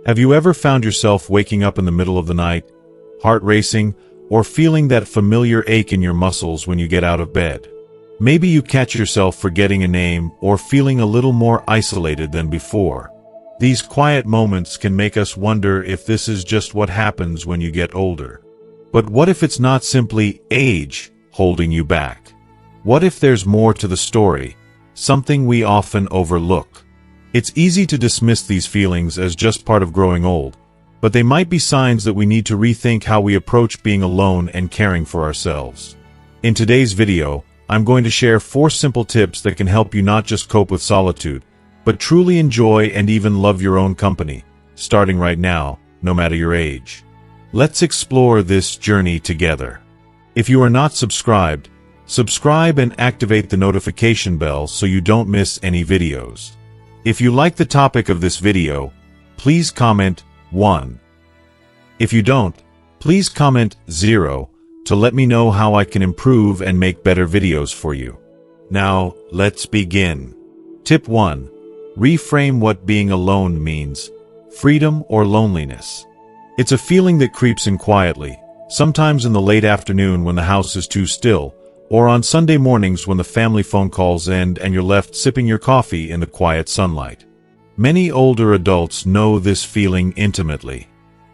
Have you ever found yourself waking up in the middle of the night, heart racing, or feeling that familiar ache in your muscles when you get out of bed? Maybe you catch yourself forgetting a name or feeling a little more isolated than before. These quiet moments can make us wonder if this is just what happens when you get older. But what if it's not simply age holding you back? What if there's more to the story, something we often overlook? It's easy to dismiss these feelings as just part of growing old, but they might be signs that we need to rethink how we approach being alone and caring for ourselves. In today's video, I'm going to share 4 simple tips that can help you not just cope with solitude, but truly enjoy and even love your own company, starting right now, no matter your age. Let's explore this journey together. If you are not subscribed, subscribe and activate the notification bell so you don't miss any videos. If you like the topic of this video, please comment 1. If you don't, please comment 0 to let me know how I can improve and make better videos for you. Now, let's begin. Tip 1. Reframe what being alone means: freedom or loneliness. It's a feeling that creeps in quietly, sometimes in the late afternoon when the house is too still, or on Sunday mornings when the family phone calls end and you're left sipping your coffee in the quiet sunlight. Many older adults know this feeling intimately.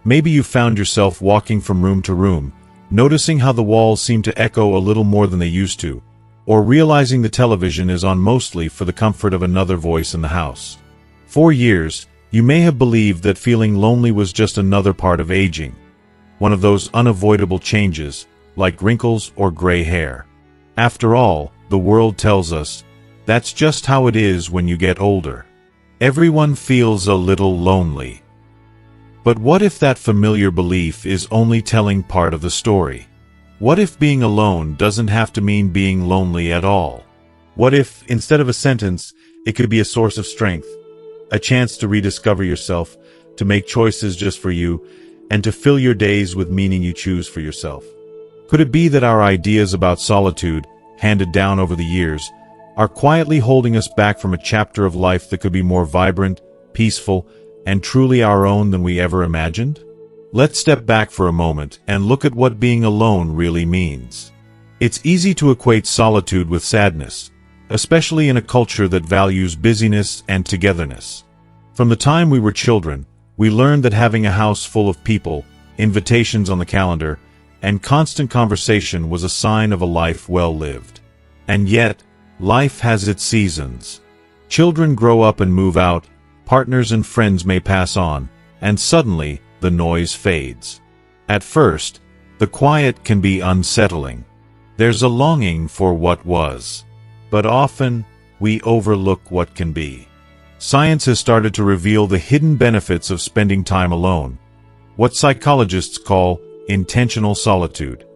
Maybe you found yourself walking from room to room, noticing how the walls seem to echo a little more than they used to, or realizing the television is on mostly for the comfort of another voice in the house. For years, you may have believed that feeling lonely was just another part of aging, one of those unavoidable changes, like wrinkles or gray hair. After all, the world tells us, that's just how it is when you get older. Everyone feels a little lonely. But what if that familiar belief is only telling part of the story? What if being alone doesn't have to mean being lonely at all? What if, instead of a sentence, it could be a source of strength, a chance to rediscover yourself, to make choices just for you, and to fill your days with meaning you choose for yourself? Could it be that our ideas about solitude, handed down over the years, are quietly holding us back from a chapter of life that could be more vibrant, peaceful, and truly our own than we ever imagined? Let's step back for a moment and look at what being alone really means. It's easy to equate solitude with sadness, especially in a culture that values busyness and togetherness. From the time we were children, we learned that having a house full of people, invitations on the calendar, and constant conversation was a sign of a life well lived. And yet, life has its seasons. Children grow up and move out, partners and friends may pass on, and suddenly, the noise fades. At first, the quiet can be unsettling. There's a longing for what was. But often, we overlook what can be. Science has started to reveal the hidden benefits of spending time alone, what psychologists call intentional solitude.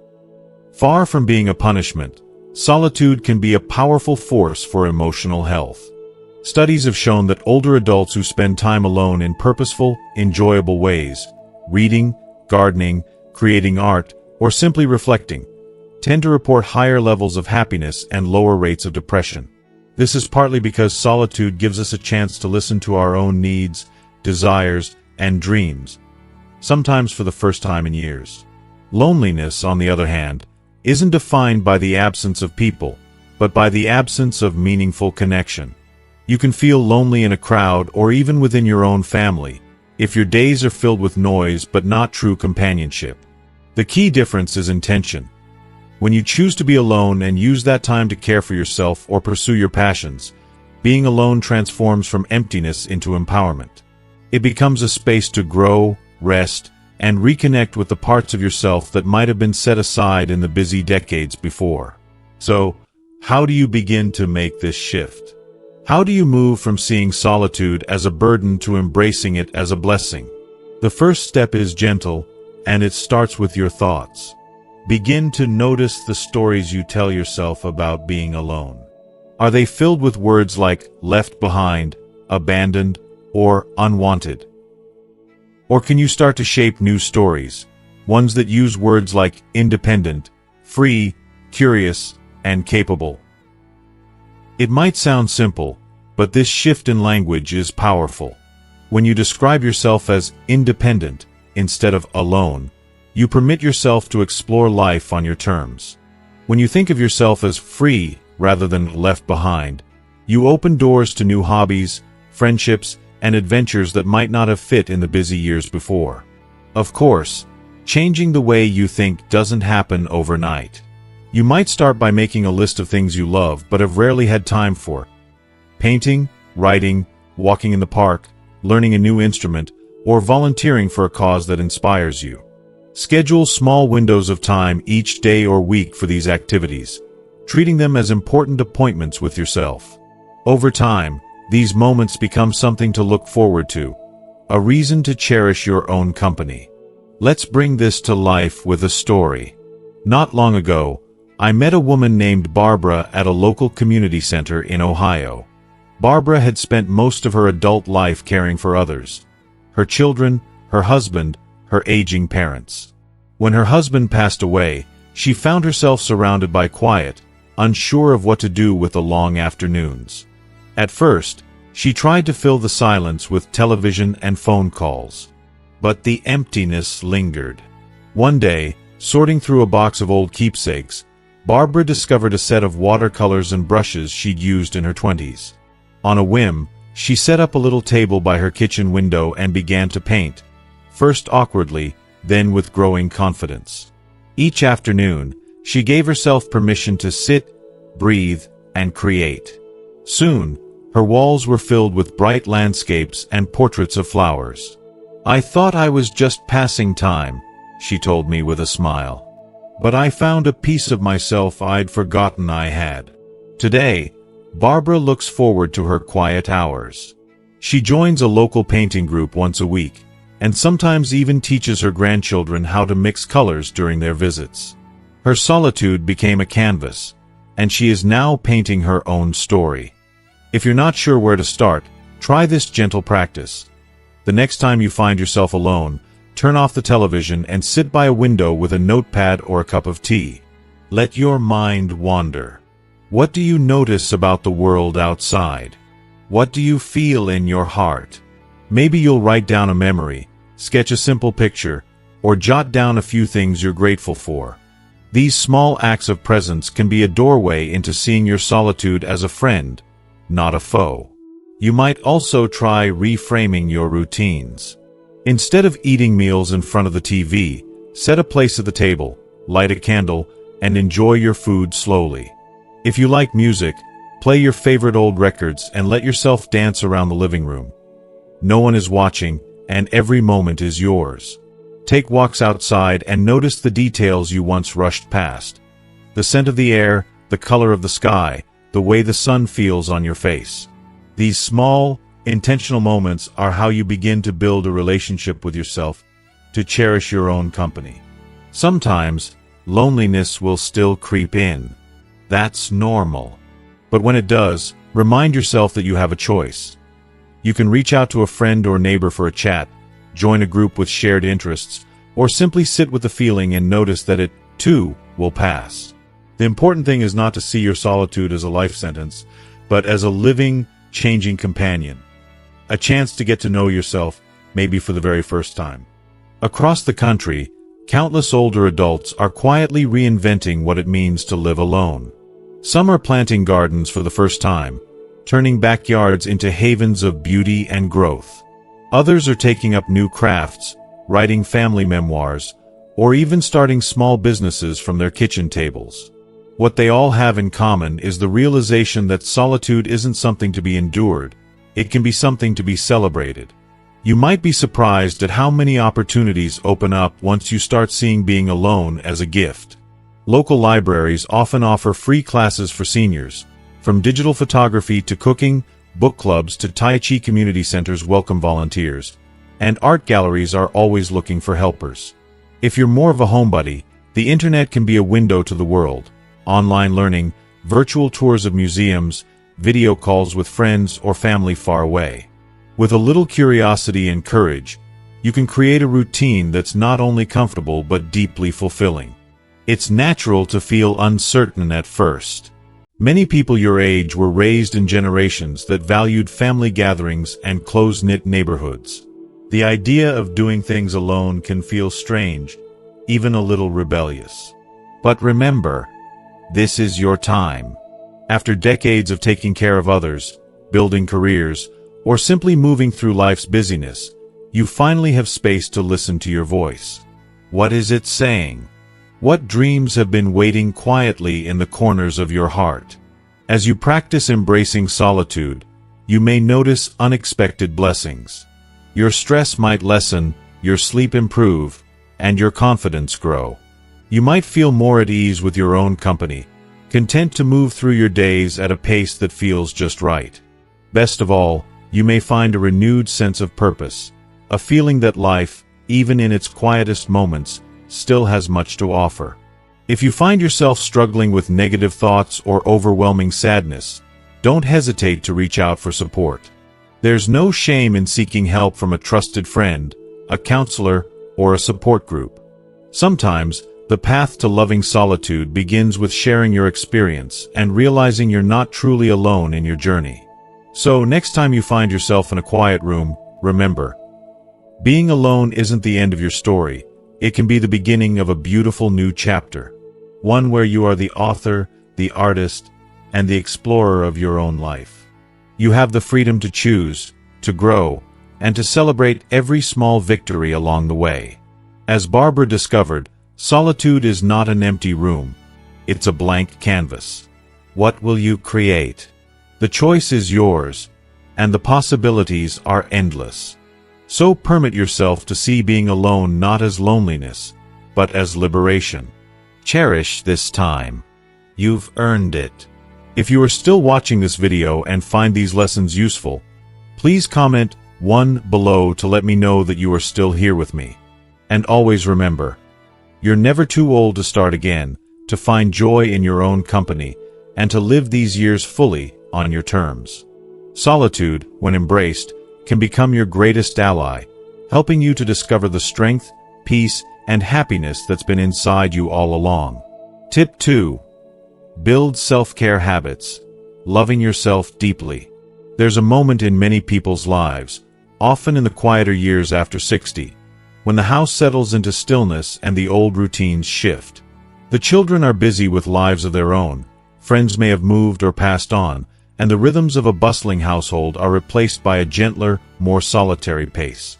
Far from being a punishment, solitude can be a powerful force for emotional health. Studies have shown that older adults who spend time alone in purposeful, enjoyable ways, reading, gardening, creating art, or simply reflecting, tend to report higher levels of happiness and lower rates of depression. This is partly because solitude gives us a chance to listen to our own needs, desires, and dreams, sometimes for the first time in years. Loneliness, on the other hand, isn't defined by the absence of people, but by the absence of meaningful connection. You can feel lonely in a crowd or even within your own family, if your days are filled with noise but not true companionship. The key difference is intention. When you choose to be alone and use that time to care for yourself or pursue your passions, being alone transforms from emptiness into empowerment. It becomes a space to grow, rest, and reconnect with the parts of yourself that might have been set aside in the busy decades before. So, how do you begin to make this shift? How do you move from seeing solitude as a burden to embracing it as a blessing? The first step is gentle, and it starts with your thoughts. Begin to notice the stories you tell yourself about being alone. Are they filled with words like left behind, abandoned, or unwanted? Or can you start to shape new stories, ones that use words like independent, free, curious, and capable? It might sound simple, but this shift in language is powerful. When you describe yourself as independent instead of alone, you permit yourself to explore life on your terms. When you think of yourself as free rather than left behind, you open doors to new hobbies, friendships, and adventures that might not have fit in the busy years before. Of course, changing the way you think doesn't happen overnight. You might start by making a list of things you love but have rarely had time for. Painting, writing, walking in the park, learning a new instrument, or volunteering for a cause that inspires you. Schedule small windows of time each day or week for these activities, treating them as important appointments with yourself. Over time, these moments become something to look forward to, a reason to cherish your own company. Let's bring this to life with a story. Not long ago, I met a woman named Barbara at a local community center in Ohio. Barbara had spent most of her adult life caring for others, her children, her husband, her aging parents. When her husband passed away, she found herself surrounded by quiet, unsure of what to do with the long afternoons. At first, she tried to fill the silence with television and phone calls. But the emptiness lingered. One day, sorting through a box of old keepsakes, Barbara discovered a set of watercolors and brushes she'd used in her 20s. On a whim, she set up a little table by her kitchen window and began to paint, first awkwardly, then with growing confidence. Each afternoon, she gave herself permission to sit, breathe, and create. Soon, her walls were filled with bright landscapes and portraits of flowers. "I thought I was just passing time," she told me with a smile. "But I found a piece of myself I'd forgotten I had." Today, Barbara looks forward to her quiet hours. She joins a local painting group once a week, and sometimes even teaches her grandchildren how to mix colors during their visits. Her solitude became a canvas, and she is now painting her own story. If you're not sure where to start, try this gentle practice. The next time you find yourself alone, turn off the television and sit by a window with a notepad or a cup of tea. Let your mind wander. What do you notice about the world outside? What do you feel in your heart? Maybe you'll write down a memory, sketch a simple picture, or jot down a few things you're grateful for. These small acts of presence can be a doorway into seeing your solitude as a friend, not a foe. You might also try reframing your routines. Instead of eating meals in front of the TV, set a place at the table, light a candle, and enjoy your food slowly. If you like music, play your favorite old records and let yourself dance around the living room. No one is watching, and every moment is yours. Take walks outside and notice the details you once rushed past. The scent of the air, the color of the sky, the way the sun feels on your face. These small, intentional moments are how you begin to build a relationship with yourself, to cherish your own company. Sometimes, loneliness will still creep in. That's normal. But when it does, remind yourself that you have a choice. You can reach out to a friend or neighbor for a chat, join a group with shared interests, or simply sit with the feeling and notice that it, too, will pass. The important thing is not to see your solitude as a life sentence, but as a living, changing companion. A chance to get to know yourself, maybe for the very first time. Across the country, countless older adults are quietly reinventing what it means to live alone. Some are planting gardens for the first time, turning backyards into havens of beauty and growth. Others are taking up new crafts, writing family memoirs, or even starting small businesses from their kitchen tables. What they all have in common is the realization that solitude isn't something to be endured, it can be something to be celebrated. You might be surprised at how many opportunities open up once you start seeing being alone as a gift. Local libraries often offer free classes for seniors. From digital photography to cooking, book clubs to Tai Chi community centers welcome volunteers. And art galleries are always looking for helpers. If you're more of a homebody, the internet can be a window to the world. Online learning, virtual tours of museums, video calls with friends or family far away. With a little curiosity and courage, you can create a routine that's not only comfortable but deeply fulfilling. It's natural to feel uncertain at first. Many people your age were raised in generations that valued family gatherings and close-knit neighborhoods. The idea of doing things alone can feel strange, even a little rebellious. But remember, this is your time. After decades of taking care of others, building careers, or simply moving through life's busyness, you finally have space to listen to your voice. What is it saying? What dreams have been waiting quietly in the corners of your heart? As you practice embracing solitude, you may notice unexpected blessings. Your stress might lessen, your sleep improve, and your confidence grow. You might feel more at ease with your own company, content to move through your days at a pace that feels just right. Best of all, you may find a renewed sense of purpose, a feeling that life, even in its quietest moments, still has much to offer. If you find yourself struggling with negative thoughts or overwhelming sadness, don't hesitate to reach out for support. There's no shame in seeking help from a trusted friend, a counselor, or a support group. Sometimes, the path to loving solitude begins with sharing your experience and realizing you're not truly alone in your journey. So, next time you find yourself in a quiet room, remember, being alone isn't the end of your story. It can be the beginning of a beautiful new chapter, one where you are the author, the artist, and the explorer of your own life. You have the freedom to choose, to grow, and to celebrate every small victory along the way. As Barbara discovered, solitude is not an empty room. It's a blank canvas. What will you create? The choice is yours, and the possibilities are endless. So permit yourself to see being alone not as loneliness, but as liberation. Cherish this time. You've earned it. If you are still watching this video and find these lessons useful, please comment 1 below to let me know that you are still here with me. And always remember, you're never too old to start again, to find joy in your own company, and to live these years fully on your terms. Solitude, when embraced, can become your greatest ally, helping you to discover the strength, peace, and happiness that's been inside you all along. Tip 2. Build self-care habits, loving yourself deeply. There's a moment in many people's lives, often in the quieter years after 60, when the house settles into stillness and the old routines shift. The children are busy with lives of their own, friends may have moved or passed on, and the rhythms of a bustling household are replaced by a gentler, more solitary pace.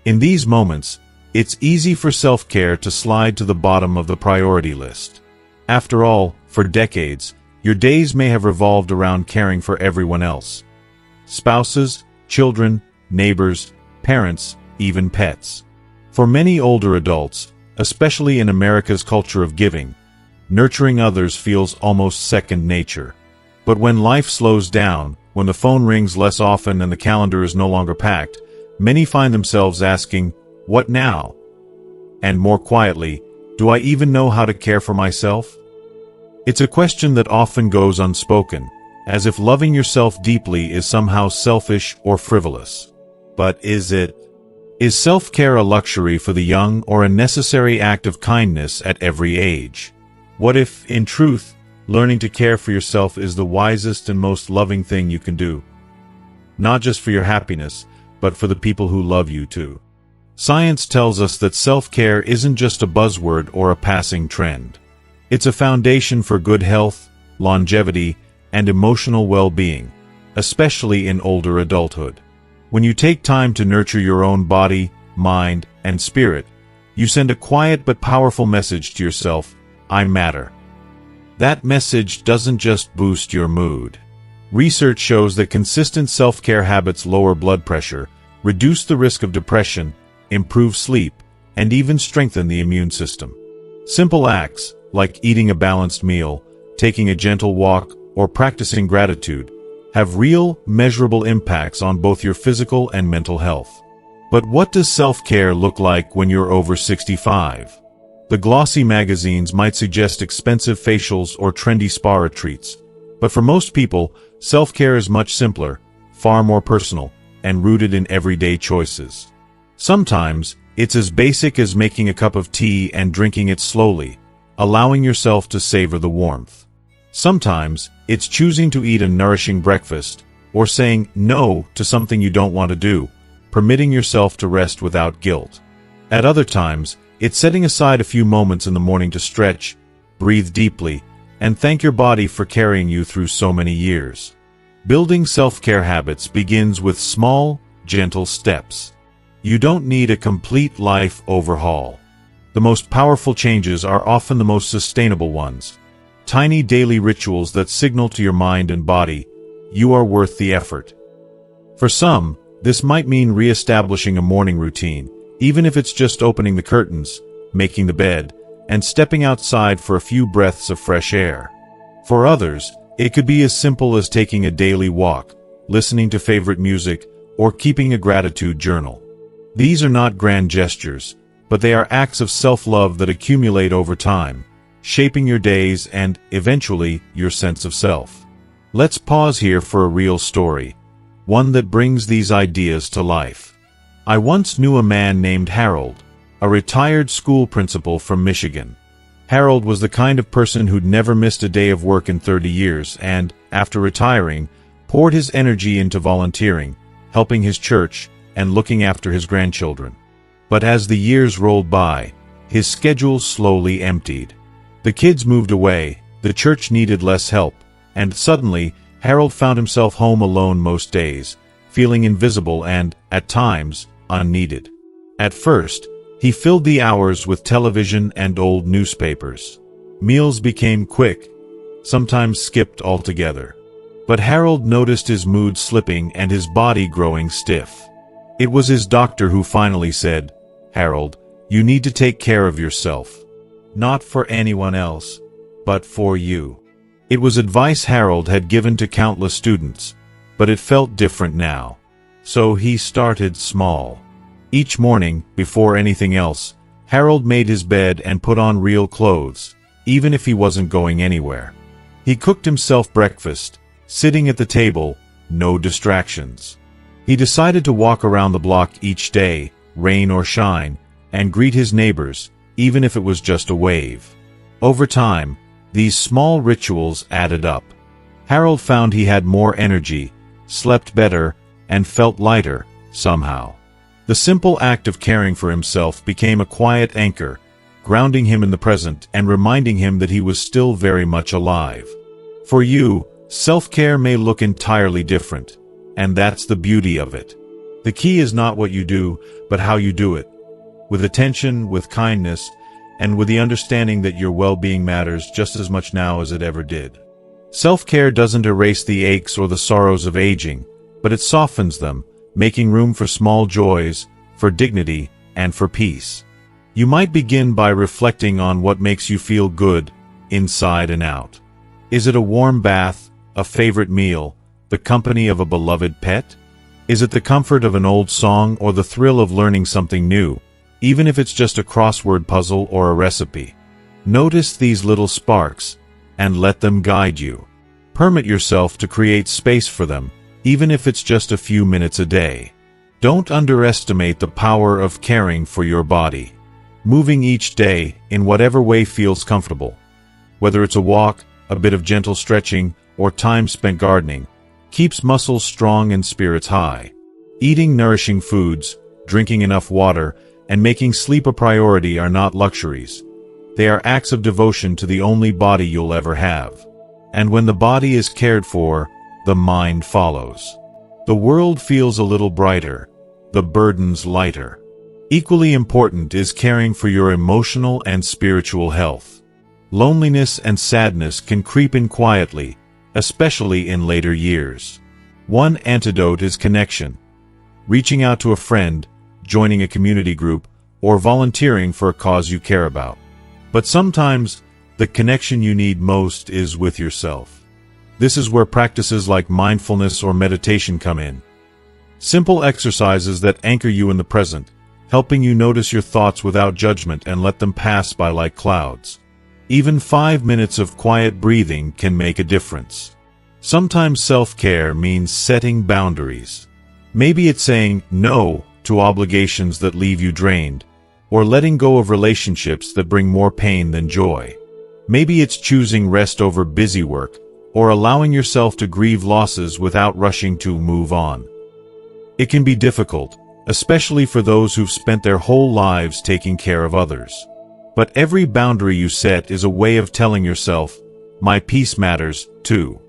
In these moments, it's easy for self-care to slide to the bottom of the priority list. After all, for decades, your days may have revolved around caring for everyone else. Spouses, children, neighbors, parents, even pets. For many older adults, especially in America's culture of giving, nurturing others feels almost second nature. But when life slows down, when the phone rings less often and the calendar is no longer packed, many find themselves asking, "What now?" And more quietly, "Do I even know how to care for myself?" It's a question that often goes unspoken, as if loving yourself deeply is somehow selfish or frivolous. But is it? Is self-care a luxury for the young or a necessary act of kindness at every age? What if, in truth, learning to care for yourself is the wisest and most loving thing you can do? Not just for your happiness, but for the people who love you too. Science tells us that self-care isn't just a buzzword or a passing trend. It's a foundation for good health, longevity, and emotional well-being, especially in older adulthood. When you take time to nurture your own body, mind, and spirit, you send a quiet but powerful message to yourself: I matter. That message doesn't just boost your mood. Research shows that consistent self-care habits lower blood pressure, reduce the risk of depression, improve sleep, and even strengthen the immune system. Simple acts, like eating a balanced meal, taking a gentle walk, or practicing gratitude, have real, measurable impacts on both your physical and mental health. But what does self-care look like when you're over 65? The glossy magazines might suggest expensive facials or trendy spa retreats, but for most people, self-care is much simpler, far more personal, and rooted in everyday choices. Sometimes, it's as basic as making a cup of tea and drinking it slowly, allowing yourself to savor the warmth. Sometimes, It's choosing to eat a nourishing breakfast, or saying no to something you don't want to do, permitting yourself to rest without guilt. At other times, it's setting aside a few moments in the morning to stretch, breathe deeply, and thank your body for carrying you through so many years. Building self-care habits begins with small, gentle steps. You don't need a complete life overhaul. The most powerful changes are often the most sustainable ones. Tiny daily rituals that signal to your mind and body, you are worth the effort. For some, this might mean re-establishing a morning routine, even if it's just opening the curtains, making the bed, and stepping outside for a few breaths of fresh air. For others, it could be as simple as taking a daily walk, listening to favorite music, or keeping a gratitude journal. These are not grand gestures, but they are acts of self-love that accumulate over time, shaping your days and, eventually, your sense of self. Let's pause here for a real story, one that brings these ideas to life. I once knew a man named Harold, a retired school principal from Michigan. Harold was the kind of person who'd never missed a day of work in 30 years and, after retiring, poured his energy into volunteering, helping his church, and looking after his grandchildren. But as the years rolled by, his schedule slowly emptied. The kids moved away, the church needed less help, and suddenly, Harold found himself home alone most days, feeling invisible and, at times, unneeded. At first, he filled the hours with television and old newspapers. Meals became quick, sometimes skipped altogether. But Harold noticed his mood slipping and his body growing stiff. It was his doctor who finally said, "Harold, you need to take care of yourself. Not for anyone else, but for you." It was advice Harold had given to countless students, but it felt different now. So he started small. Each morning, before anything else, Harold made his bed and put on real clothes, even if he wasn't going anywhere. He cooked himself breakfast, sitting at the table, no distractions. He decided to walk around the block each day, rain or shine, and greet his neighbors, even if it was just a wave. Over time, these small rituals added up. Harold found he had more energy, slept better, and felt lighter, somehow. The simple act of caring for himself became a quiet anchor, grounding him in the present and reminding him that he was still very much alive. For you, self-care may look entirely different, and that's the beauty of it. The key is not what you do, but how you do it. With attention, with kindness, and with the understanding that your well-being matters just as much now as it ever did. Self-care doesn't erase the aches or the sorrows of aging, but it softens them, making room for small joys, for dignity, and for peace. You might begin by reflecting on what makes you feel good, inside and out. Is it a warm bath, a favorite meal, the company of a beloved pet? Is it the comfort of an old song or the thrill of learning something new, even if it's just a crossword puzzle or a recipe? Notice these little sparks, and let them guide you. Permit yourself to create space for them, even if it's just a few minutes a day. Don't underestimate the power of caring for your body. Moving each day, in whatever way feels comfortable. Whether it's a walk, a bit of gentle stretching, or time spent gardening, keeps muscles strong and spirits high. Eating nourishing foods, drinking enough water, and making sleep a priority are not luxuries. They are acts of devotion to the only body you'll ever have. And when the body is cared for, the mind follows. The world feels a little brighter, the burdens lighter. Equally important is caring for your emotional and spiritual health. Loneliness and sadness can creep in quietly, especially in later years. One antidote is connection. Reaching out to a friend, joining a community group, or volunteering for a cause you care about. But sometimes, the connection you need most is with yourself. This is where practices like mindfulness or meditation come in. Simple exercises that anchor you in the present, helping you notice your thoughts without judgment and let them pass by like clouds. Even 5 minutes of quiet breathing can make a difference. Sometimes self-care means setting boundaries. Maybe it's saying no to obligations that leave you drained, or letting go of relationships that bring more pain than joy. Maybe it's choosing rest over busy work, or allowing yourself to grieve losses without rushing to move on. It can be difficult, especially for those who've spent their whole lives taking care of others. But every boundary you set is a way of telling yourself, my peace matters, too.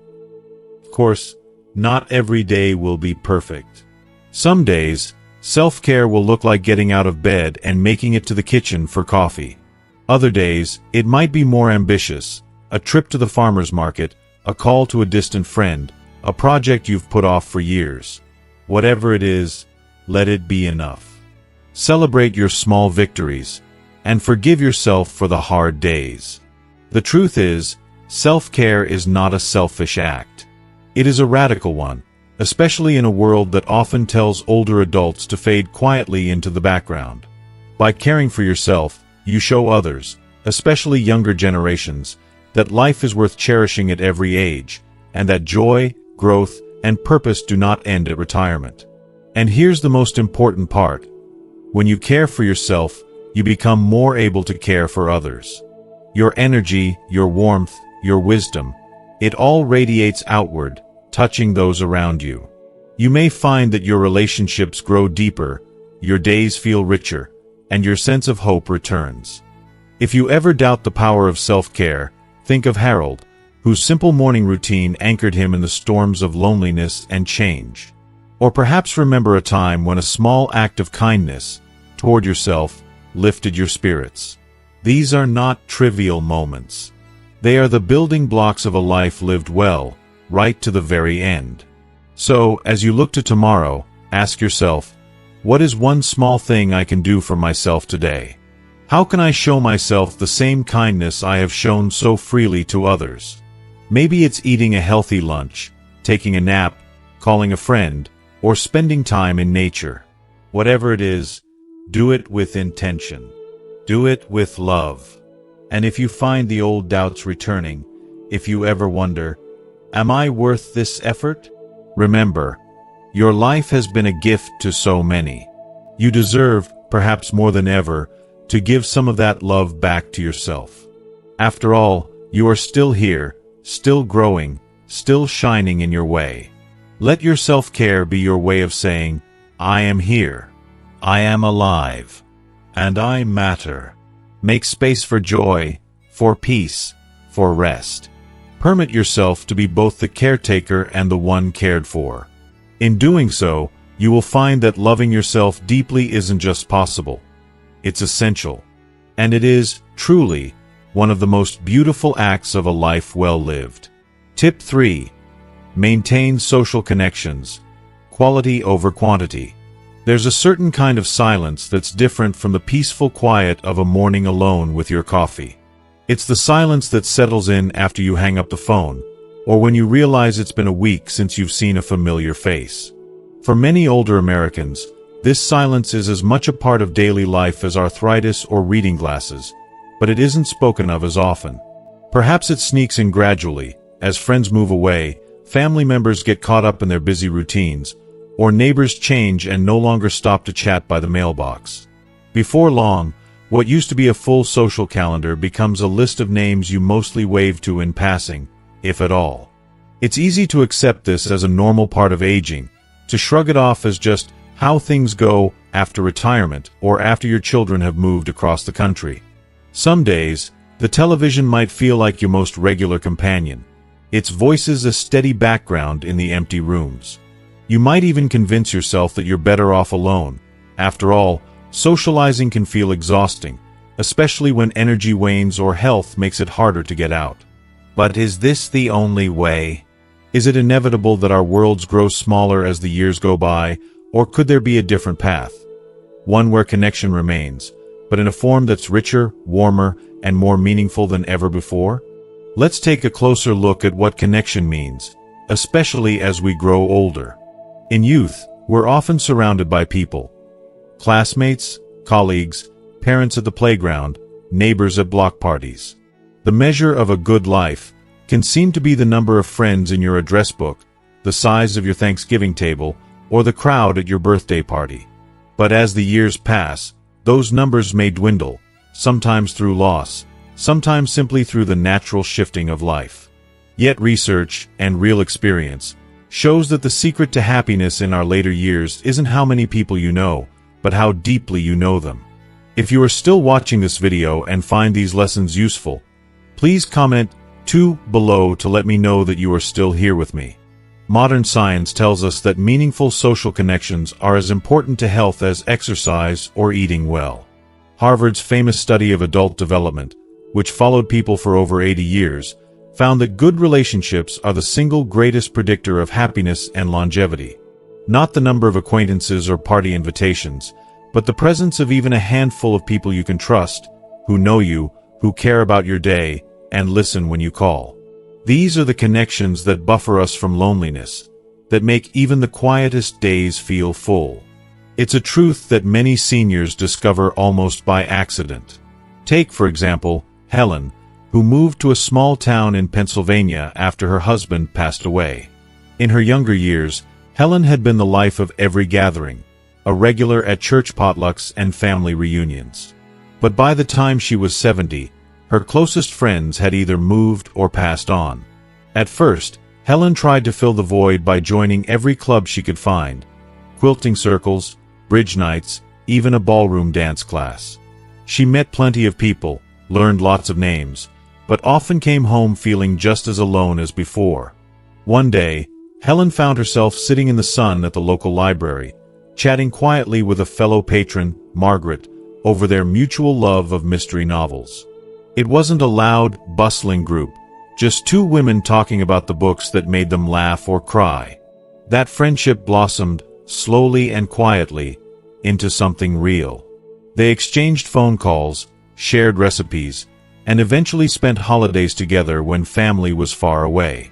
Of course, not every day will be perfect. Some days, self-care will look like getting out of bed and making it to the kitchen for coffee. Other days, it might be more ambitious, a trip to the farmer's market, a call to a distant friend, a project you've put off for years. Whatever it is, let it be enough. Celebrate your small victories, and forgive yourself for the hard days. The truth is, self-care is not a selfish act. It is a radical one, especially in a world that often tells older adults to fade quietly into the background. By caring for yourself, you show others, especially younger generations, that life is worth cherishing at every age, and that joy, growth, and purpose do not end at retirement. And here's the most important part. When you care for yourself, you become more able to care for others. Your energy, your warmth, your wisdom, it all radiates outward, touching those around you. You may find that your relationships grow deeper, your days feel richer, and your sense of hope returns. If you ever doubt the power of self-care, think of Harold, whose simple morning routine anchored him in the storms of loneliness and change. Or perhaps remember a time when a small act of kindness toward yourself lifted your spirits. These are not trivial moments. They are the building blocks of a life lived well, right to the very end. So, as you look to tomorrow, ask yourself, what is one small thing I can do for myself today? How can I show myself the same kindness I have shown so freely to others? Maybe it's eating a healthy lunch, taking a nap, calling a friend, or spending time in nature. Whatever it is, do it with intention. Do it with love. And if you find the old doubts returning, if you ever wonder, am I worth this effort? Remember, your life has been a gift to so many. You deserve, perhaps more than ever, to give some of that love back to yourself. After all, you are still here, still growing, still shining in your way. Let your self-care be your way of saying, I am here, I am alive, and I matter. Make space for joy, for peace, for rest. Permit yourself to be both the caretaker and the one cared for. In doing so, you will find that loving yourself deeply isn't just possible. It's essential. And it is, truly, one of the most beautiful acts of a life well lived. Tip 3. Maintain social connections. Quality over quantity. There's a certain kind of silence that's different from the peaceful quiet of a morning alone with your coffee. It's the silence that settles in after you hang up the phone, or when you realize it's been a week since you've seen a familiar face. For many older Americans, this silence is as much a part of daily life as arthritis or reading glasses, but it isn't spoken of as often. Perhaps it sneaks in gradually, as friends move away, family members get caught up in their busy routines, or neighbors change and no longer stop to chat by the mailbox. Before long, what used to be a full social calendar becomes a list of names you mostly wave to in passing, if at all. It's easy to accept this as a normal part of aging, to shrug it off as just how things go after retirement or after your children have moved across the country. Some days, the television might feel like your most regular companion. Its voice is a steady background in the empty rooms. You might even convince yourself that you're better off alone. After all, socializing can feel exhausting, especially when energy wanes or health makes it harder to get out. But is this the only way? Is it inevitable that our worlds grow smaller as the years go by, or could there be a different path? One where connection remains, but in a form that's richer, warmer, and more meaningful than ever before? Let's take a closer look at what connection means, especially as we grow older. In youth, we're often surrounded by people. Classmates, colleagues, parents at the playground, neighbors at block parties. The measure of a good life can seem to be the number of friends in your address book, the size of your Thanksgiving table, or the crowd at your birthday party. But as the years pass, those numbers may dwindle, sometimes through loss, sometimes simply through the natural shifting of life. Yet research, and real experience, shows that the secret to happiness in our later years isn't how many people you know, but how deeply you know them. If you are still watching this video and find these lessons useful, please comment 2 below to let me know that you are still here with me. Modern science tells us that meaningful social connections are as important to health as exercise or eating well. Harvard's famous study of adult development, which followed people for over 80 years, found that good relationships are the single greatest predictor of happiness and longevity. Not the number of acquaintances or party invitations, but the presence of even a handful of people you can trust, who know you, who care about your day, and listen when you call. These are the connections that buffer us from loneliness, that make even the quietest days feel full. It's a truth that many seniors discover almost by accident. Take, for example, Helen, who moved to a small town in Pennsylvania after her husband passed away. In her younger years, Helen had been the life of every gathering, a regular at church potlucks and family reunions. But by the time she was 70, her closest friends had either moved or passed on. At first, Helen tried to fill the void by joining every club she could find: quilting circles, bridge nights, even a ballroom dance class. She met plenty of people, learned lots of names, but often came home feeling just as alone as before. One day, Helen found herself sitting in the sun at the local library, chatting quietly with a fellow patron, Margaret, over their mutual love of mystery novels. It wasn't a loud, bustling group, just 2 women talking about the books that made them laugh or cry. That friendship blossomed, slowly and quietly, into something real. They exchanged phone calls, shared recipes, and eventually spent holidays together when family was far away.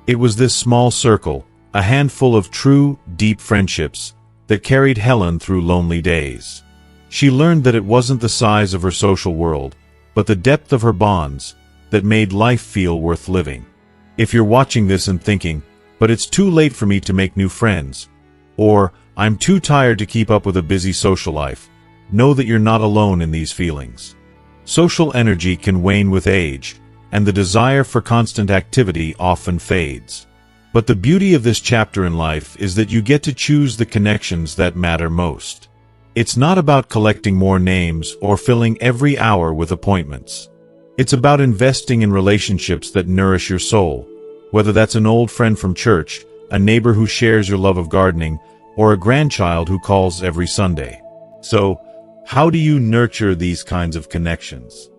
It was this small circle, a handful of true, deep friendships, that carried Helen through lonely days. She learned that it wasn't the size of her social world, but the depth of her bonds, that made life feel worth living. If you're watching this and thinking, "But it's too late for me to make new friends," or "I'm too tired to keep up with a busy social life," know that you're not alone in these feelings. Social energy can wane with age, and the desire for constant activity often fades. But the beauty of this chapter in life is that you get to choose the connections that matter most. It's not about collecting more names or filling every hour with appointments. It's about investing in relationships that nourish your soul, whether that's an old friend from church, a neighbor who shares your love of gardening, or a grandchild who calls every Sunday. So, how do you nurture these kinds of connections?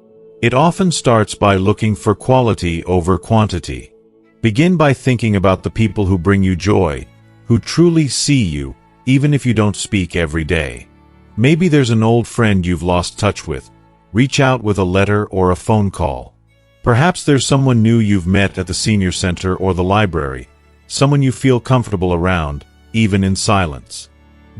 It often starts by looking for quality over quantity. Begin by thinking about the people who bring you joy, who truly see you, even if you don't speak every day. Maybe there's an old friend you've lost touch with. Reach out with a letter or a phone call. Perhaps there's someone new you've met at the senior center or the library, someone you feel comfortable around, even in silence.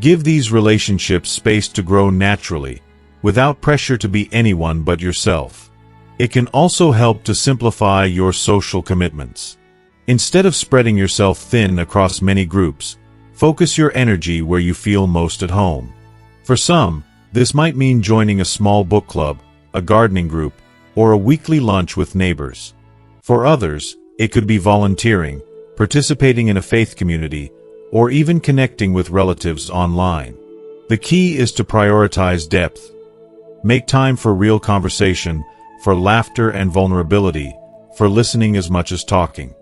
Give these relationships space to grow naturally, without pressure to be anyone but yourself. It can also help to simplify your social commitments. Instead of spreading yourself thin across many groups, focus your energy where you feel most at home. For some, this might mean joining a small book club, a gardening group, or a weekly lunch with neighbors. For others, it could be volunteering, participating in a faith community, or even connecting with relatives online. The key is to prioritize depth. Make time for real conversation, for laughter and vulnerability, for listening as much as talking.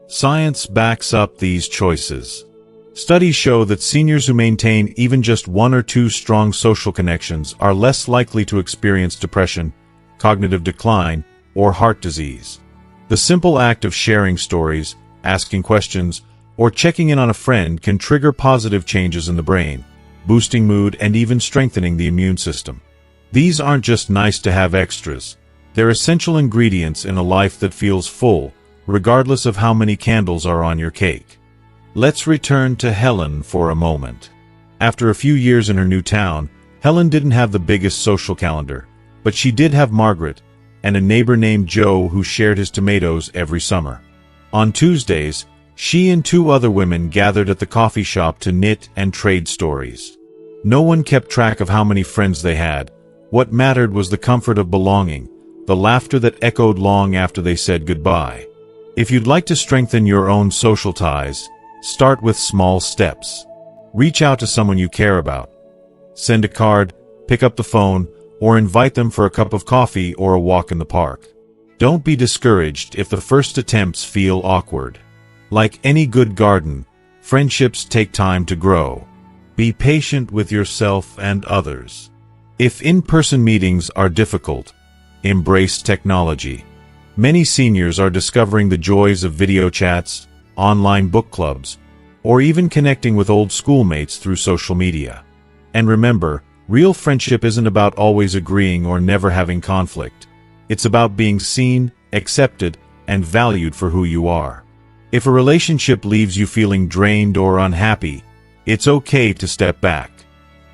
Science backs up these choices. Studies show that seniors who maintain even just 1 or 2 strong social connections are less likely to experience depression, cognitive decline, or heart disease. The simple act of sharing stories, asking questions, or checking in on a friend can trigger positive changes in the brain, boosting mood and even strengthening the immune system. These aren't just nice-to-have extras. They're essential ingredients in a life that feels full, regardless of how many candles are on your cake. Let's return to Helen for a moment. After a few years in her new town, Helen didn't have the biggest social calendar, but she did have Margaret, and a neighbor named Joe who shared his tomatoes every summer. On Tuesdays, she and 2 other women gathered at the coffee shop to knit and trade stories. No one kept track of how many friends they had. What mattered was the comfort of belonging, the laughter that echoed long after they said goodbye. If you'd like to strengthen your own social ties, start with small steps. Reach out to someone you care about. Send a card, pick up the phone, or invite them for a cup of coffee or a walk in the park. Don't be discouraged if the first attempts feel awkward. Like any good garden, friendships take time to grow. Be patient with yourself and others. If in-person meetings are difficult, embrace technology. Many seniors are discovering the joys of video chats, online book clubs, or even connecting with old schoolmates through social media. And remember, real friendship isn't about always agreeing or never having conflict. It's about being seen, accepted, and valued for who you are. If a relationship leaves you feeling drained or unhappy, it's okay to step back.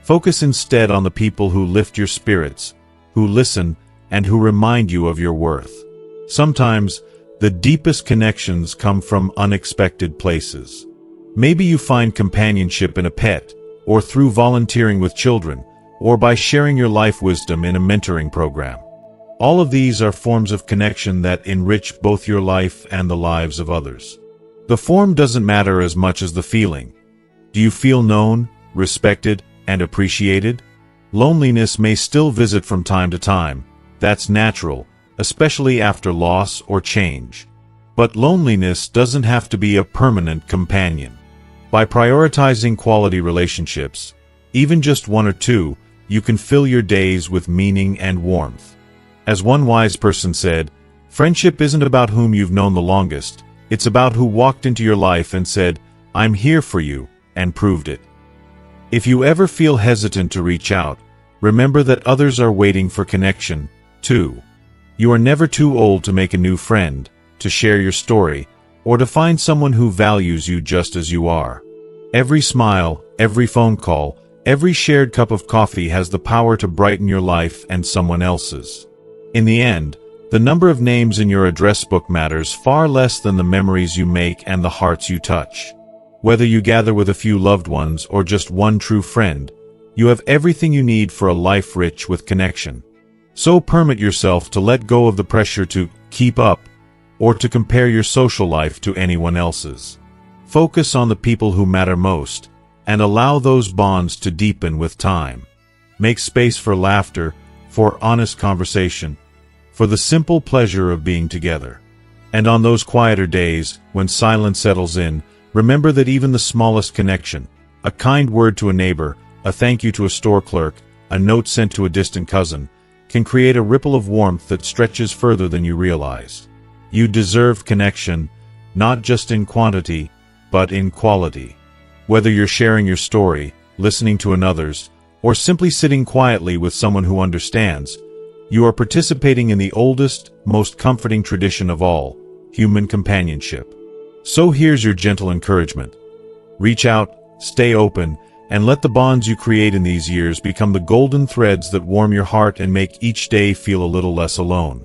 Focus instead on the people who lift your spirits, who listen, and who remind you of your worth. Sometimes, the deepest connections come from unexpected places. Maybe you find companionship in a pet, or through volunteering with children, or by sharing your life wisdom in a mentoring program. All of these are forms of connection that enrich both your life and the lives of others. The form doesn't matter as much as the feeling. Do you feel known, respected, and appreciated? Loneliness may still visit from time to time. That's natural, especially after loss or change. But loneliness doesn't have to be a permanent companion. By prioritizing quality relationships, even just one or two, you can fill your days with meaning and warmth. As one wise person said, friendship isn't about whom you've known the longest, it's about who walked into your life and said, "I'm here for you," and proved it. If you ever feel hesitant to reach out, remember that others are waiting for connection, too. You are never too old to make a new friend, to share your story, or to find someone who values you just as you are. Every smile, every phone call, every shared cup of coffee has the power to brighten your life and someone else's. In the end, the number of names in your address book matters far less than the memories you make and the hearts you touch. Whether you gather with a few loved ones or just one true friend, you have everything you need for a life rich with connection. So permit yourself to let go of the pressure to keep up or to compare your social life to anyone else's. Focus on the people who matter most and allow those bonds to deepen with time. Make space for laughter, for honest conversation, for the simple pleasure of being together. And on those quieter days, when silence settles in, remember that even the smallest connection, a kind word to a neighbor, a thank you to a store clerk, a note sent to a distant cousin, can create a ripple of warmth that stretches further than you realize. You deserve connection, not just in quantity, but in quality. Whether you're sharing your story, listening to another's, or simply sitting quietly with someone who understands, you are participating in the oldest, most comforting tradition of all, human companionship. So here's your gentle encouragement. Reach out, stay open, and let the bonds you create in these years become the golden threads that warm your heart and make each day feel a little less alone.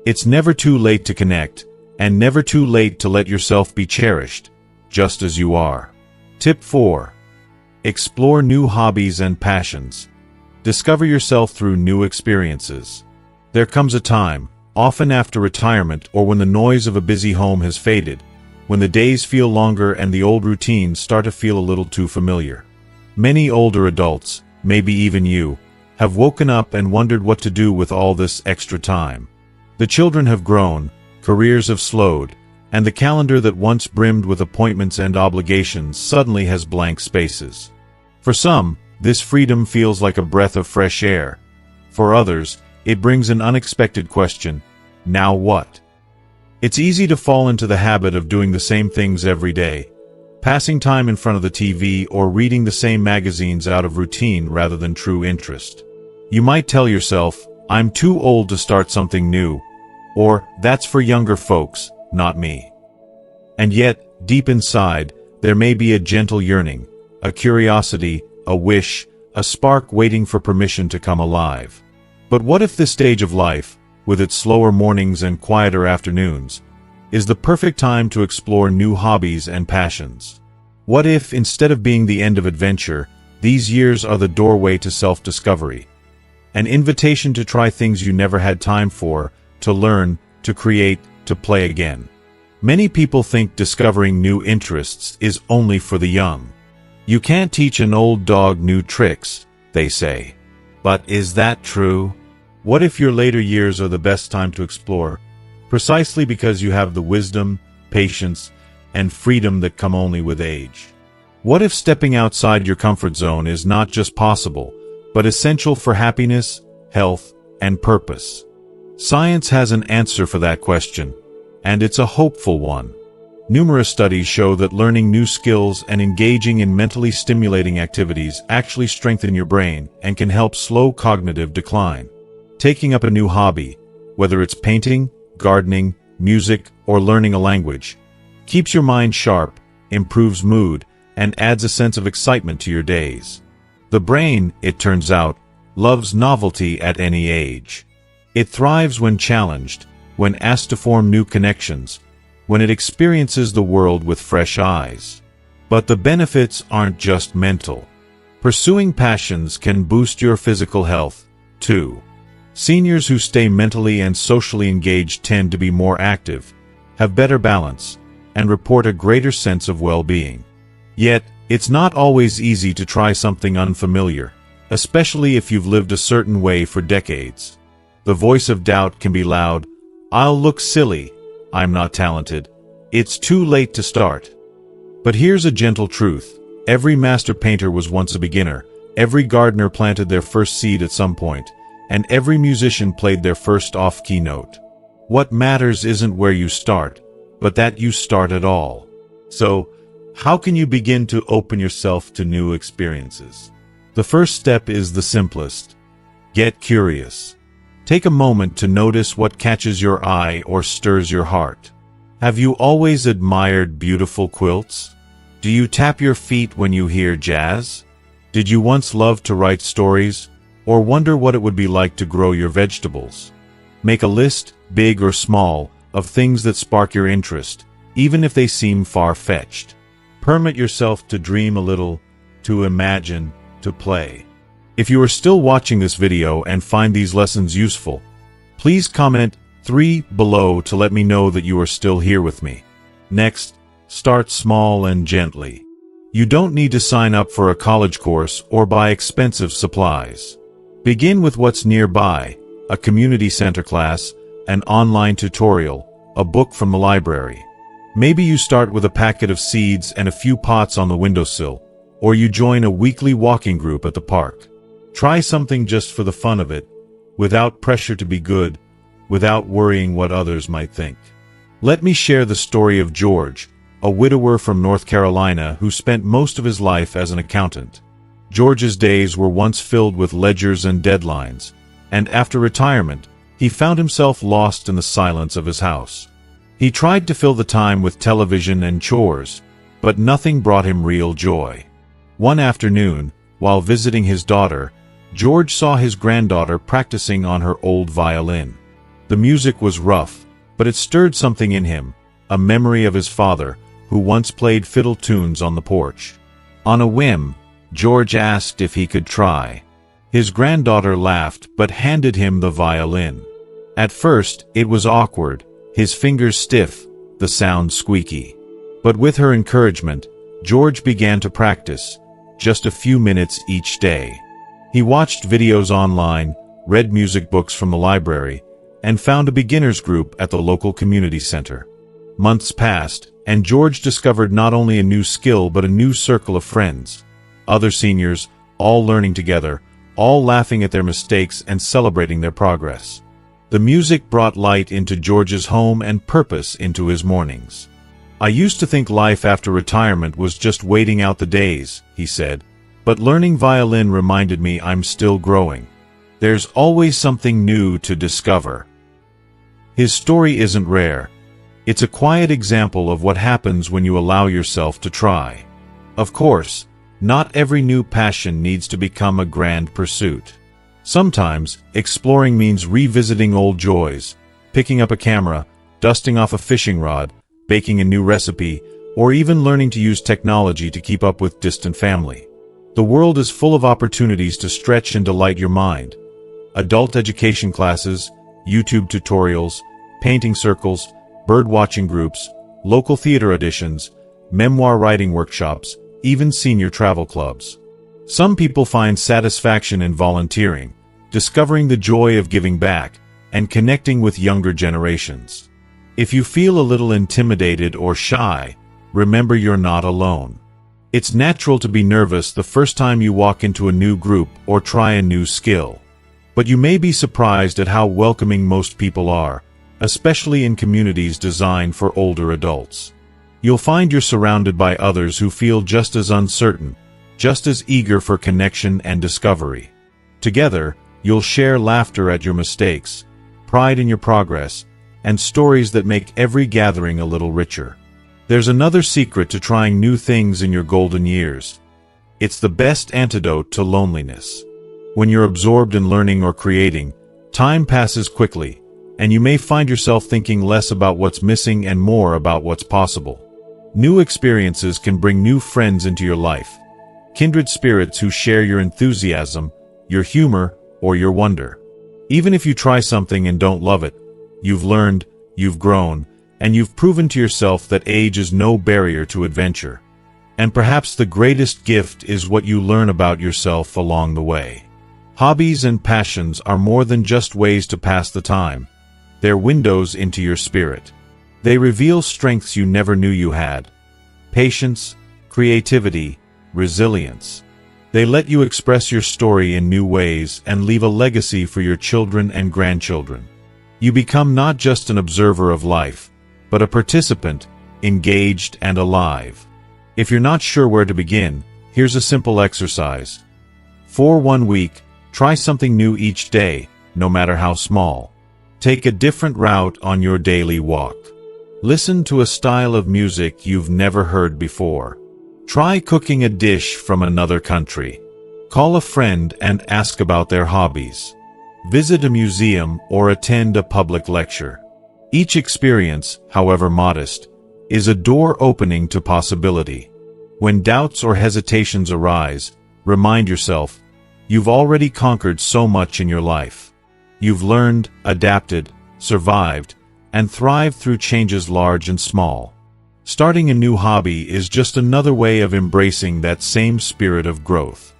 It's never too late to connect, and never too late to let yourself be cherished, just as you are. Tip 4. Explore new hobbies and passions. Discover yourself through new experiences. There comes a time, often after retirement or when the noise of a busy home has faded, when the days feel longer and the old routines start to feel a little too familiar. Many older adults, maybe even you, have woken up and wondered what to do with all this extra time. The children have grown, careers have slowed, and the calendar that once brimmed with appointments and obligations suddenly has blank spaces. For some, this freedom feels like a breath of fresh air. For others, it brings an unexpected question: now what? It's easy to fall into the habit of doing the same things every day, passing time in front of the TV or reading the same magazines out of routine rather than true interest. You might tell yourself, "I'm too old to start something new," or "that's for younger folks, not me." And yet, deep inside, there may be a gentle yearning, a curiosity, a wish, a spark waiting for permission to come alive. But what if this stage of life, with its slower mornings and quieter afternoons, is the perfect time to explore new hobbies and passions? What if, instead of being the end of adventure, these years are the doorway to self-discovery? An invitation to try things you never had time for, to learn, to create, to play again. Many people think discovering new interests is only for the young. You can't teach an old dog new tricks, they say. But is that true? What if your later years are the best time to explore, precisely because you have the wisdom, patience, and freedom that come only with age? What if stepping outside your comfort zone is not just possible, but essential for happiness, health, and purpose? Science has an answer for that question, and it's a hopeful one. Numerous studies show that learning new skills and engaging in mentally stimulating activities actually strengthen your brain and can help slow cognitive decline. Taking up a new hobby, whether it's painting, gardening, music, or learning a language, keeps your mind sharp, improves mood, and adds a sense of excitement to your days. The brain, it turns out, loves novelty at any age. It thrives when challenged, when asked to form new connections, when it experiences the world with fresh eyes. But the benefits aren't just mental. Pursuing passions can boost your physical health, too. Seniors who stay mentally and socially engaged tend to be more active, have better balance, and report a greater sense of well-being. Yet, it's not always easy to try something unfamiliar, especially if you've lived a certain way for decades. The voice of doubt can be loud. I'll look silly. I'm not talented. It's too late to start. But here's a gentle truth. Every master painter was once a beginner. Every gardener planted their first seed at some point, and every musician played their first off-key note. What matters isn't where you start, but that you start at all. So, how can you begin to open yourself to new experiences? The first step is the simplest. Get curious. Take a moment to notice what catches your eye or stirs your heart. Have you always admired beautiful quilts? Do you tap your feet when you hear jazz? Did you once love to write stories, or wonder what it would be like to grow your vegetables? Make a list, big or small, of things that spark your interest, even if they seem far-fetched. Permit yourself to dream a little, to imagine, to play. If you are still watching this video and find these lessons useful, please comment 3 below to let me know that you are still here with me. Next, start small and gently. You don't need to sign up for a college course or buy expensive supplies. Begin with what's nearby: a community center class, an online tutorial, a book from the library. Maybe you start with a packet of seeds and a few pots on the windowsill, or you join a weekly walking group at the park. Try something just for the fun of it, without pressure to be good, without worrying what others might think. Let me share the story of George, a widower from North Carolina who spent most of his life as an accountant. George's days were once filled with ledgers and deadlines, and after retirement, he found himself lost in the silence of his house. He tried to fill the time with television and chores, but nothing brought him real joy. One afternoon, while visiting his daughter, George saw his granddaughter practicing on her old violin. The music was rough, but it stirred something in him, a memory of his father, who once played fiddle tunes on the porch. On a whim, George asked if he could try. His granddaughter laughed but handed him the violin. At first, it was awkward, his fingers stiff, the sound squeaky. But with her encouragement, George began to practice, just a few minutes each day. He watched videos online, read music books from the library, and found a beginners group at the local community center. Months passed, and George discovered not only a new skill but a new circle of friends. Other seniors, all learning together, all laughing at their mistakes and celebrating their progress. The music brought light into George's home and purpose into his mornings. I used to think life after retirement was just waiting out the days, he said, but learning violin reminded me I'm still growing. There's always something new to discover. His story isn't rare. It's a quiet example of what happens when you allow yourself to try. Of course, not every new passion needs to become a grand pursuit. Sometimes, exploring means revisiting old joys, picking up a camera, dusting off a fishing rod, baking a new recipe, or even learning to use technology to keep up with distant family. The world is full of opportunities to stretch and delight your mind. Adult education classes, YouTube tutorials, painting circles, bird-watching groups, local theater auditions, memoir writing workshops, even senior travel clubs. Some people find satisfaction in volunteering, discovering the joy of giving back, and connecting with younger generations. If you feel a little intimidated or shy, remember you're not alone. It's natural to be nervous the first time you walk into a new group or try a new skill. But you may be surprised at how welcoming most people are, especially in communities designed for older adults. You'll find you're surrounded by others who feel just as uncertain, just as eager for connection and discovery. Together, you'll share laughter at your mistakes, pride in your progress, and stories that make every gathering a little richer. There's another secret to trying new things in your golden years. It's the best antidote to loneliness. When you're absorbed in learning or creating, time passes quickly, and you may find yourself thinking less about what's missing and more about what's possible. New experiences can bring new friends into your life, kindred spirits who share your enthusiasm, your humor, or your wonder. Even if you try something and don't love it, you've learned, you've grown, and you've proven to yourself that age is no barrier to adventure. And perhaps the greatest gift is what you learn about yourself along the way. Hobbies and passions are more than just ways to pass the time. They're windows into your spirit. They reveal strengths you never knew you had. Patience, creativity, resilience. They let you express your story in new ways and leave a legacy for your children and grandchildren. You become not just an observer of life, but a participant, engaged and alive. If you're not sure where to begin, here's a simple exercise. For 1 week, try something new each day, no matter how small. Take a different route on your daily walk. Listen to a style of music you've never heard before. Try cooking a dish from another country. Call a friend and ask about their hobbies. Visit a museum or attend a public lecture. Each experience, however modest, is a door opening to possibility. When doubts or hesitations arise, remind yourself, you've already conquered so much in your life. You've learned, adapted, survived, and thrived through changes large and small. Starting a new hobby is just another way of embracing that same spirit of growth.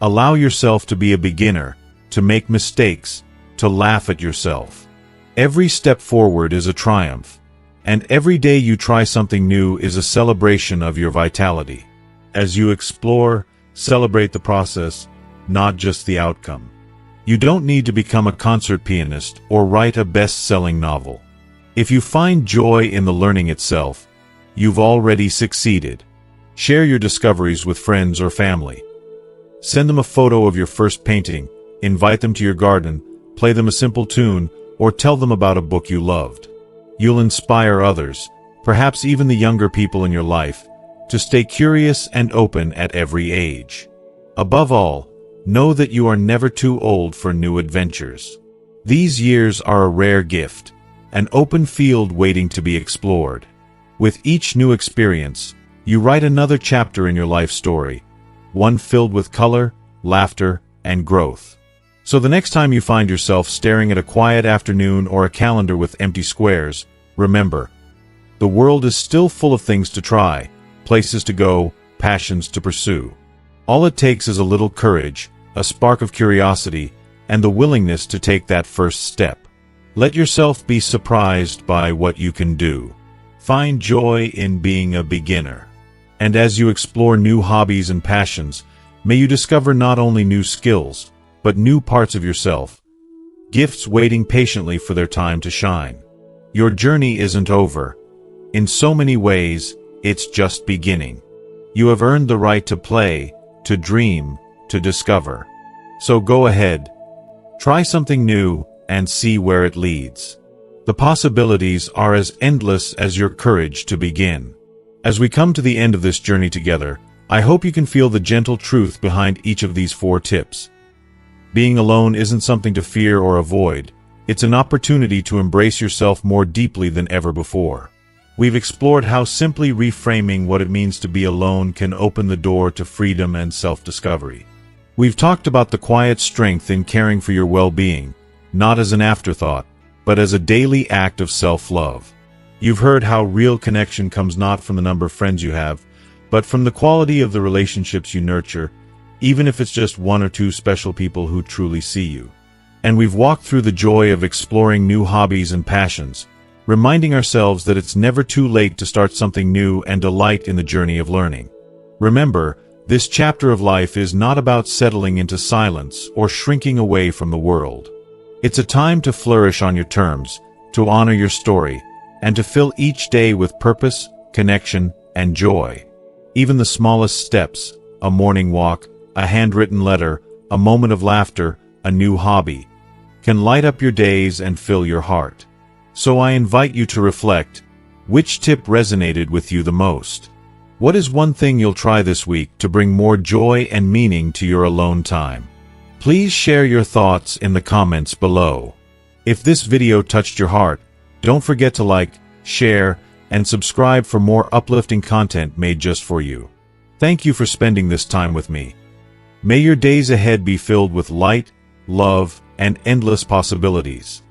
Allow yourself to be a beginner, to make mistakes, to laugh at yourself. Every step forward is a triumph, and every day you try something new is a celebration of your vitality. As you explore, celebrate the process, not just the outcome. You don't need to become a concert pianist or write a best-selling novel. If you find joy in the learning itself, you've already succeeded. Share your discoveries with friends or family. Send them a photo of your first painting, invite them to your garden, play them a simple tune, or tell them about a book you loved. You'll inspire others, perhaps even the younger people in your life, to stay curious and open at every age. Above all, know that you are never too old for new adventures. These years are a rare gift, an open field waiting to be explored. With each new experience, you write another chapter in your life story, one filled with color, laughter, and growth. So the next time you find yourself staring at a quiet afternoon or a calendar with empty squares, remember, the world is still full of things to try, places to go, passions to pursue. All it takes is a little courage, a spark of curiosity, and the willingness to take that first step. Let yourself be surprised by what you can do. Find joy in being a beginner. And as you explore new hobbies and passions, may you discover not only new skills, but new parts of yourself, gifts waiting patiently for their time to shine. Your journey isn't over. In so many ways, it's just beginning. You have earned the right to play, to dream, to discover. So go ahead. Try something new and see where it leads. The possibilities are as endless as your courage to begin. As we come to the end of this journey together, I hope you can feel the gentle truth behind each of these 4 tips. Being alone isn't something to fear or avoid. It's an opportunity to embrace yourself more deeply than ever before. We've explored how simply reframing what it means to be alone can open the door to freedom and self-discovery. We've talked about the quiet strength in caring for your well-being, not as an afterthought, but as a daily act of self-love. You've heard how real connection comes not from the number of friends you have, but from the quality of the relationships you nurture, even if it's just one or two special people who truly see you. And we've walked through the joy of exploring new hobbies and passions, reminding ourselves that it's never too late to start something new and delight in the journey of learning. Remember, this chapter of life is not about settling into silence or shrinking away from the world. It's a time to flourish on your terms, to honor your story, and to fill each day with purpose, connection, and joy. Even the smallest steps, a morning walk, a handwritten letter, a moment of laughter, a new hobby, can light up your days and fill your heart. So I invite you to reflect, which tip resonated with you the most? What is one thing you'll try this week to bring more joy and meaning to your alone time? Please share your thoughts in the comments below. If this video touched your heart, don't forget to like, share, and subscribe for more uplifting content made just for you. Thank you for spending this time with me. May your days ahead be filled with light, love, and endless possibilities.